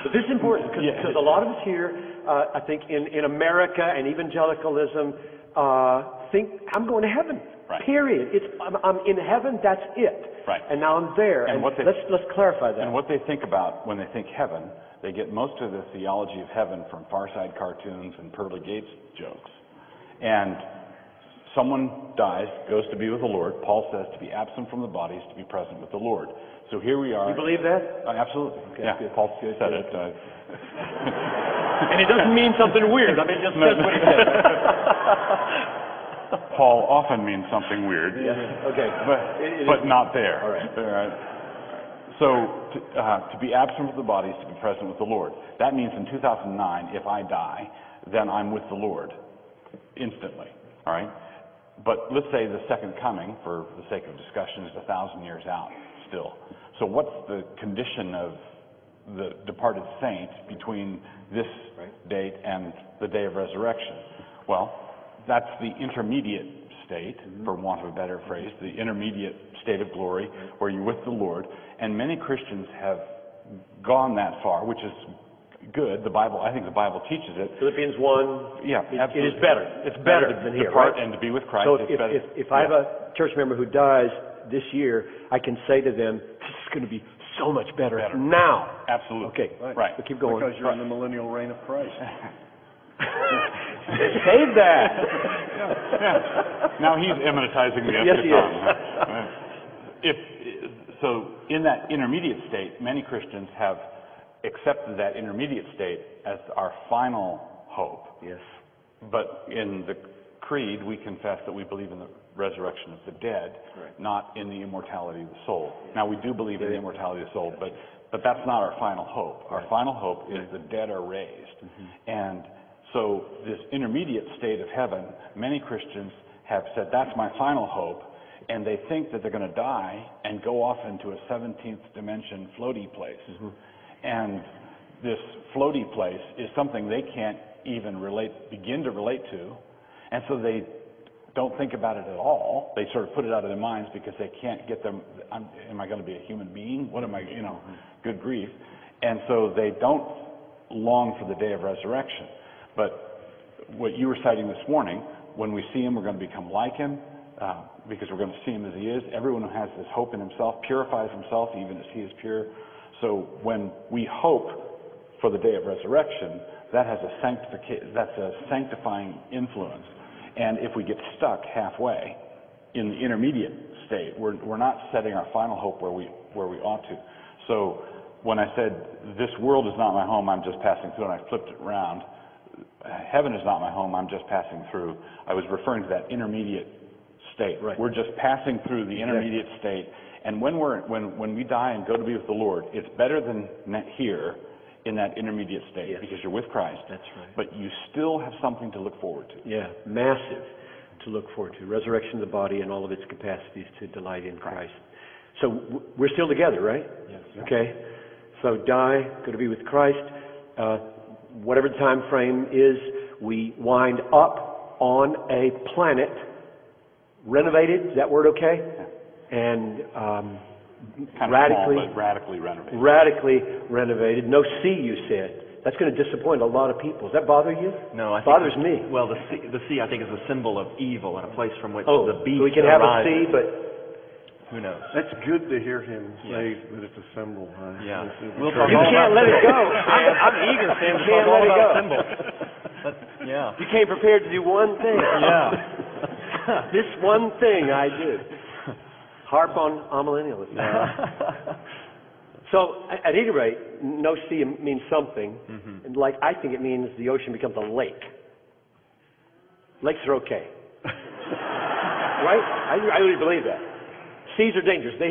But this is important because a lot of us here, I think in America and evangelicalism, think I'm going to heaven. Right. Period. I'm in heaven. That's it. Right. And now I'm there. And let's clarify that. And what they think about when they think heaven, they get most of the theology of heaven from Far Side cartoons and Pearly Gates jokes. And someone dies, goes to be with the Lord. Paul says to be absent from the body is to be present with the Lord. So here we are. You believe that? Absolutely. Okay, yeah, good. Paul said it. And it doesn't mean something weird. I mean, it just says what he said. Paul often means something weird. Yes. Okay. But not there. All right. All right. So to be absent from the body is to be present with the Lord. That means in 2009, if I die, then I'm with the Lord instantly. All right. But let's say the second coming, for the sake of discussion, is 1,000 years out still. So what's the condition of the departed saint between this date and the day of resurrection? Well, that's the intermediate state, for want of a better phrase, the intermediate state of glory, where you're with the Lord. And many Christians have gone that far, which is good. I think the Bible teaches it. Philippians 1. Yeah, it is better. It's better than here, depart right? and to be with Christ. So if I have a church member who dies this year, I can say to them, this is going to be so much better now. Absolutely. Okay, right. So keep going. Because you're in the millennial reign of Christ. Save that. Yeah. Now he's immanentizing the Yes, he is. So in that intermediate state, many Christians have accepted that intermediate state as our final hope. Yes. But in the creed, we confess that we believe in the resurrection of the dead, not in the immortality of the soul. Now, we do believe in the immortality of the soul, but that's not our final hope. Our final hope is the dead are raised. And so this intermediate state of heaven, many Christians have said, that's my final hope, and they think that they're going to die and go off into a 17th dimension floaty place. And this floaty place is something they can't even begin to relate to, and so they don't think about it at all. They sort of put it out of their minds because they can't get them, am I going to be a human being? What am I, good grief. And so they don't long for the day of resurrection. But what you were citing this morning, when we see him, we're going to become like him, because we're going to see him as he is. Everyone who has this hope in himself purifies himself even as he is pure. So when we hope for the day of resurrection, that has that's a sanctifying influence. And if we get stuck halfway in the intermediate state, we're not setting our final hope where we ought to. So when I said, this world is not my home, I'm just passing through, and I flipped it around, heaven is not my home, I'm just passing through, I was referring to that intermediate state. Right. We're just passing through the intermediate state. And when we die and go to be with the Lord, it's better than here in that intermediate state, because you're with Christ. That's right. But you still have something to look forward to. Yeah, massive to look forward to. Resurrection of the body and all of its capacities to delight in Christ. So we're still together, right? Yes. Okay. So die, go to be with Christ. Whatever the time frame is, we wind up on a planet renovated. Is that word okay? Yeah. And radically renovated. Radically renovated. No sea, you said. That's going to disappoint a lot of people. Does that bother you? No, I think bothers me. Well, the sea, I think, is a symbol of evil and a place from which the beast so we can have arises. a sea, but who knows? That's good to hear him say that it's a symbol. Yeah. We'll you can't let it go. I'm eager, Sam, to talk all about symbols. Yeah. You came prepared to do one thing. Yeah. This one thing I do. Harp on amillennialism. So, at any rate, no sea means something. And I think it means the ocean becomes a lake. Lakes are okay. Right? I really believe that. Seas are dangerous. They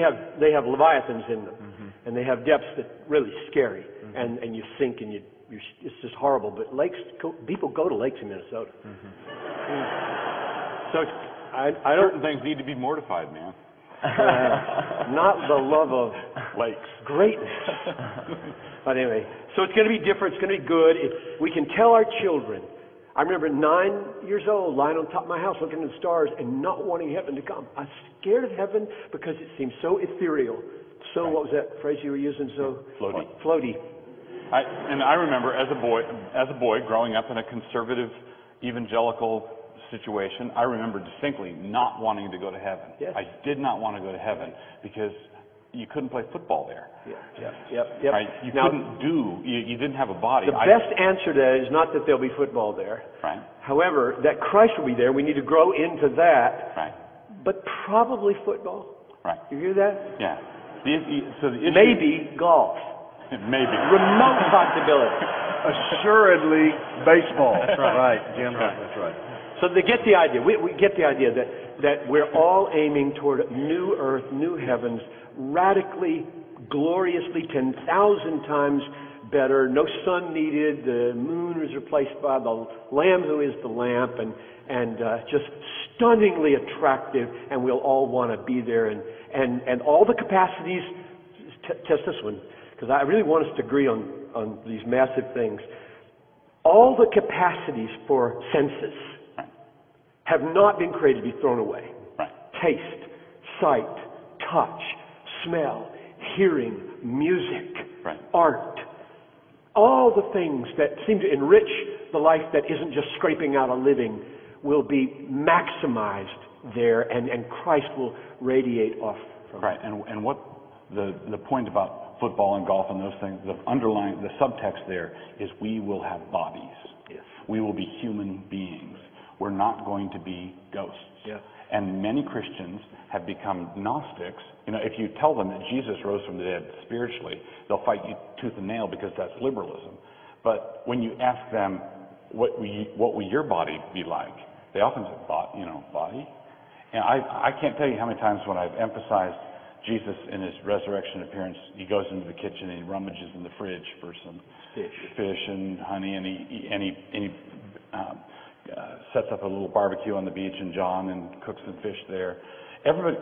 have leviathans in them. And they have depths that are really scary. And you sink and it's just horrible. But lakes, people go to lakes in Minnesota. So, I don't... Certain things need to be mortified, man. Not the love of lakes. Greatness. But anyway, so it's going to be different. It's going to be good. We can tell our children. I remember 9 years old, lying on top of my house, looking at the stars and not wanting heaven to come. I was scared of heaven because it seemed so ethereal. So, what was that phrase you were using? So floaty. Floaty. I remember as a boy growing up in a conservative evangelical situation, I remember distinctly not wanting to go to heaven. Yes. I did not want to go to heaven because you couldn't play football there. Yep. Right? You didn't have a body. The best answer to that is not that there'll be football there. Right. However, that Christ will be there. We need to grow into that. Right. But probably football. Right. You hear that? Yeah. So the issue, Maybe golf. Maybe. Remote possibility. Assuredly baseball. That's right. Jim, that's right. So they get the idea. We get the idea that we're all aiming toward a new earth, new heavens, radically, gloriously, 10,000 times better. No sun needed. The moon is replaced by the Lamb who is the lamp, and just stunningly attractive. And we'll all want to be there. And all the capacities. Test this one, because I really want us to agree on these massive things. All the capacities for senses have not been created to be thrown away. Right. Taste, sight, touch, smell, hearing, music, right. art. All the things that seem to enrich the life that isn't just scraping out a living will be maximized there, and Christ will radiate off from Right. And what the point about football and golf and those things, the subtext there is we will have bodies. Yes. We will be human beings. We're not going to be ghosts. Yeah. And many Christians have become Gnostics. You know, if you tell them that Jesus rose from the dead spiritually, they'll fight you tooth and nail because that's liberalism. But when you ask them, what will your body be like? They often say, body? And I can't tell you how many times when I've emphasized Jesus in his resurrection appearance, he goes into the kitchen and he rummages in the fridge for some fish and honey, and he sets up a little barbecue on the beach in John and cooks some fish there.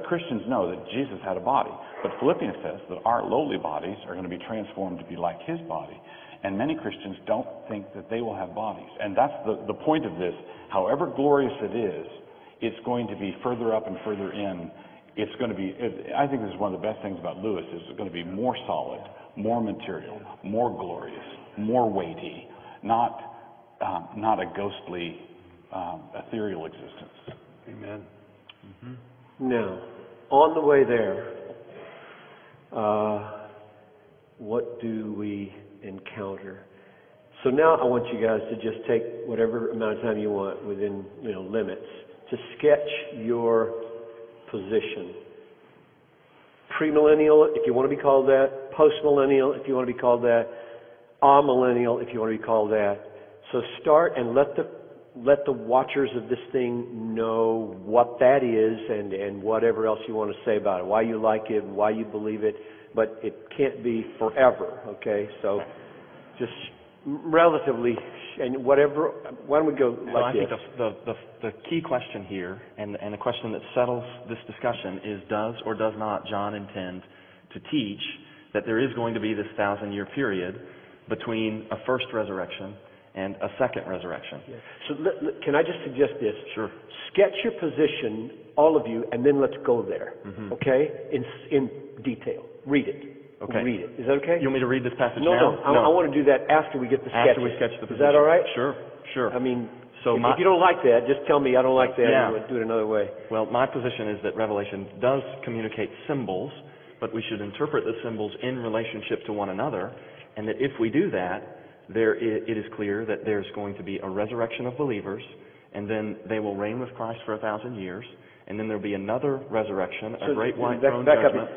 Christians know that Jesus had a body, but Philippians says that our lowly bodies are going to be transformed to be like his body. And many Christians don't think that they will have bodies. And that's the point of this. However glorious it is, it's going to be further up and further in. It's going to be, I think this is one of the best things about Lewis, is it's going to be more solid, more material, more glorious, more weighty, not a ghostly, ethereal existence. Amen. Mm-hmm. Now, on the way there, what do we encounter? So now I want you guys to just take whatever amount of time you want within limits to sketch your position. Premillennial, if you want to be called that. Postmillennial, if you want to be called that. Amillennial, if you want to be called that. So start and let the watchers of this thing know what that is and whatever else you want to say about it. Why you like it, why you believe it. But it can't be forever, okay? So just relatively, and whatever, why don't we go like this? I think the key question here, and the question that settles this discussion is, does or does not John intend to teach that there is going to be this 1,000-year period between a first resurrection and a second resurrection? Yeah. So can I just suggest this? Sure. Sketch your position, all of you, and then let's go there, okay? In detail. Read it. Okay. Read it. Is that okay? You want me to read this passage now? No. I want to do that after we get the sketch. After we sketch the position. Is that all right? Sure. I mean, so if you don't like that, just tell me I don't like that Yeah. and we'll do it another way. Well, my position is that Revelation does communicate symbols, but we should interpret the symbols in relationship to one another, and that if we do that, it is clear that there's going to be a resurrection of believers, and then they will reign with Christ for 1,000 years, and then there'll be another resurrection, a great white throne judgment.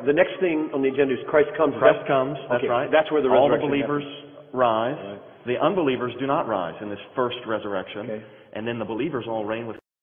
The next thing on the agenda is Christ comes. Christ comes, that's okay, right. That's where the all resurrection the believers rise. Right. The unbelievers do not rise in this first resurrection, okay. and then the believers all reign with